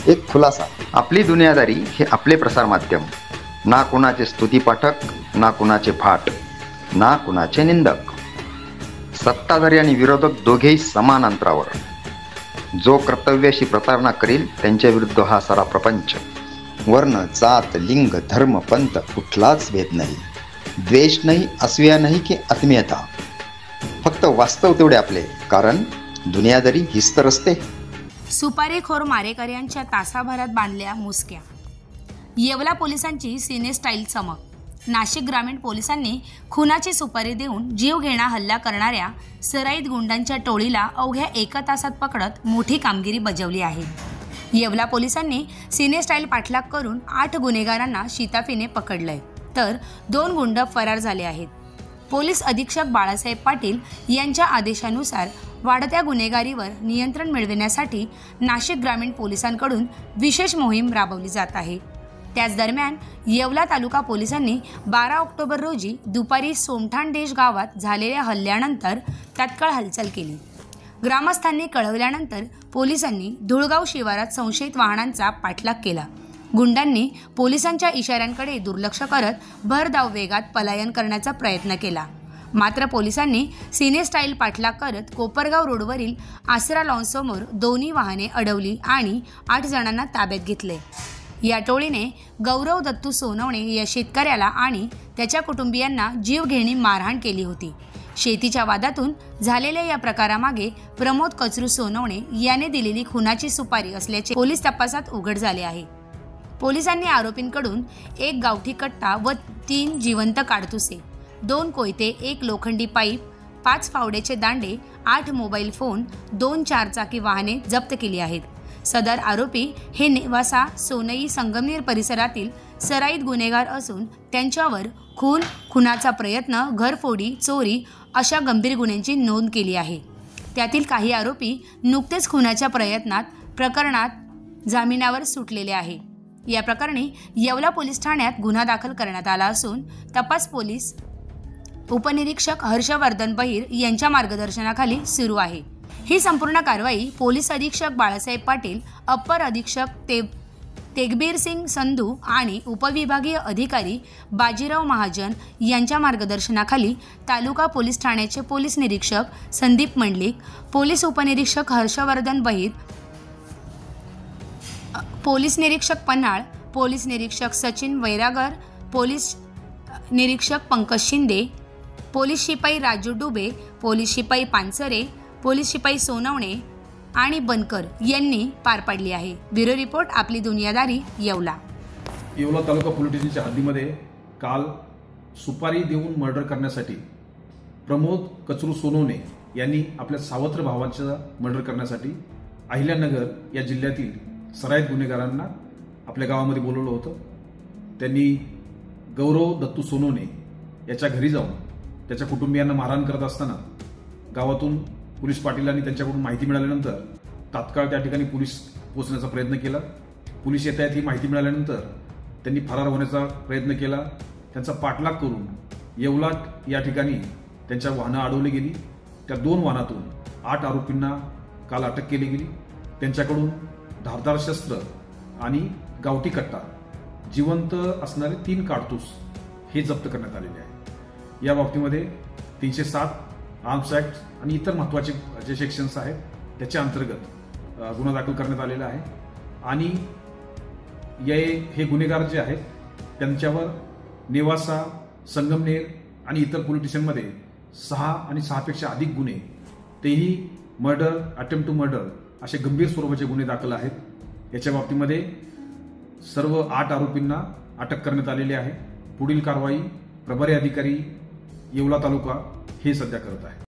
एक खुलासा, आपली दुनियादारी हे आपले प्रसार माध्यम, ना कुणाचे स्तुतीपाठक, ना कुणाचे फाट, ना कुणाचे निंदक, सत्ताधारी आणि विरोधक दोघेही समान अंतरावर. जो कर्तव्याशी प्रतारणा करील त्यांच्या विरुद्ध हा सारा प्रपंच. वर्ण, जात, लिंग, धर्म, पंथ कुठलाच भेद नाही, द्वेष नाही, असूया नाही की आत्मीयता. फक्त वास्तव तेवढे आपले, कारण दुनियादारी हीच तर असते. सुपारीखोर मारेकऱ्यांच्या तासाभरात बांधल्या मुसक्या. येवला पोलिसांची सिने स्टाईल चमक. नाशिक ग्रामीण पोलिसांनी खुनाची सुपारी देऊन जीवघेणा हल्ला करणाऱ्या सराईत गुंडांच्या टोळीला अवघ्या 1 तासात पकडत मोठी कामगिरी बजावली आहे. येवला पोलिसांनी सिने स्टाईल पाठलाग करून 8 गुन्हेगारांना शिताफीने पकडलंय, तर 2 गुंड फरार झाले आहेत. पोलीस अधीक्षक बाळासाहेब पाटील यांच्या आदेशानुसार वाढत्या गुन्हेगारीवर नियंत्रण मिळविण्यासाठी नाशिक ग्रामीण पोलिसांकडून विशेष मोहीम राबवली जात आहे. त्याच दरम्यान येवला तालुका पोलिसांनी 12 ऑक्टोबर रोजी दुपारी सोमठाणदेश गावात झालेल्या हल्ल्यानंतर तात्काळ हालचाल केली. ग्रामस्थांनी कळवल्यानंतर पोलिसांनी धुळगाव शिवारात संशयित वाहनांचा पाठलाग केला. गुंडांनी पोलिसांच्या इशाऱ्यांकडे दुर्लक्ष करत भरधाव वेगात पलायन करण्याचा प्रयत्न केला. मात्र पोलिसांनी सिने स्टाईल पाठलाग करत कोपरगाव रोडवरील आसरा लॉन्ससमोर दोन्ही वाहने अडवली आणि 8 जणांना ताब्यात घेतले. या टोळीने गौरव दत्तू सोनवणे या शेतकऱ्याला आणि त्याच्या कुटुंबियांना जीवघेणी मारहाण केली होती. शेतीच्या वादातून झालेल्या या प्रकारामागे प्रमोद कचरू सोनवणे याने दिलेली खुनाची सुपारी असल्याचे पोलीस तपासात उघड झाले आहे. पोलिसांनी आरोपींकडून 1 गावठी कट्टा व 3 जिवंत काडतुसे, 2 कोयते, 1 लोखंडी पाईप, 5 फावड्याचे दांडे, 8 मोबाईल फोन, 2 चारचाकी वाहने जप्त केली आहेत. सदर आरोपी हे नेवासा, सोनई, संगमनेर परिसरातील सराईत गुन्हेगार असून त्यांच्यावर खून, खुनाचा प्रयत्न, घरफोडी, चोरी अशा गंभीर गुन्ह्यांची नोंद केली आहे. त्यातील काही आरोपी नुकतेच खुनाच्या प्रकरणात जामिनावर सुटलेले आहे. या प्रकरणी येवला पोलीस ठाण्यात गुन्हा दाखल करण्यात आला असून तपास पोलीस उपनिरीक्षक हर्षवर्धन बहिर यांच्या मार्गदर्शनाखाली सुरू आहे. ही संपूर्ण कारवाई पोलीस अधीक्षक बाळासाहेब पाटील, अप्पर अधीक्षक तेगबीर सिंग संधू आणि उपविभागीय अधिकारी बाजीराव महाजन यांच्या मार्गदर्शनाखाली तालुका पोलीस ठाण्याचे पोलीस निरीक्षक संदीप मंडलिक, पोलीस उपनिरीक्षक हर्षवर्धन बहिर, पोलीस निरीक्षक पन्हाळ, पोलीस निरीक्षक सचिन वैरागर, पोलीस निरीक्षक पंकज शिंदे, पोलीस शिपाई राजू डुबे, पोलीस शिपाई पानसरे, पोलीस शिपाई सोनवणे आणि बनकर यांनी पार पाडली आहे. ब्युरो रिपोर्ट, आपली दुनियादारी, येवला. येवला तालुका पोलीस स्टेशनच्या हद्दीमध्ये काल सुपारी देऊन मर्डर करण्यासाठी प्रमोद कचरू सोनवणे यांनी आपल्या सावत्र भावाचा मर्डर करण्यासाठी अहिल्यानगर या जिल्ह्यातील सराईत गुन्हेगारांना आपल्या गावामध्ये बोलवलं होतं. त्यांनी गौरव दत्तू सोनवणे याच्या घरी जाऊन त्याच्या कुटुंबियांना मारहाण करत असताना गावातून पोलीस पाटीलांनी त्यांच्याकडून माहिती मिळाल्यानंतर तात्काळ त्या ठिकाणी पोलीस पोहोचण्याचा प्रयत्न केला. पोलीस येत ही माहिती मिळाल्यानंतर त्यांनी फरार होण्याचा प्रयत्न केला. त्यांचा पाठलाग करून येवला या ठिकाणी त्यांच्या वाहनं अडवली गेली. त्या 2 वाहनातून 8 आरोपींना काल अटक केली गेली. त्यांच्याकडून धारदार शस्त्र आणि गावठी कट्टा, जिवंत असणारे 3 काडतूस हे जप्त करण्यात आलेले आहे. या बाबतीमध्ये 307 आर्म्स ऍक्ट आणि इतर महत्त्वाचे जे सेक्शन्स आहेत त्याच्या अंतर्गत गुन्हा दाखल करण्यात आलेला आहे. आणि हे गुन्हेगार जे आहेत त्यांच्यावर नेवासा, संगमनेर आणि इतर पोलीस स्टेशनमध्ये 6 आणि 6 पेक्षा अधिक गुन्हे, तेही मर्डर, अटेम्प्ट टू मर्डर असे गंभीर स्वरूपाचे गुन्हे दाखल आहेत. याच्या बाबतीमध्ये सर्व 8 आरोपींना अटक करण्यात आलेली आहे. पुढील कारवाई प्रभारी अधिकारी येवला तालुका हे सध्या करत आहे.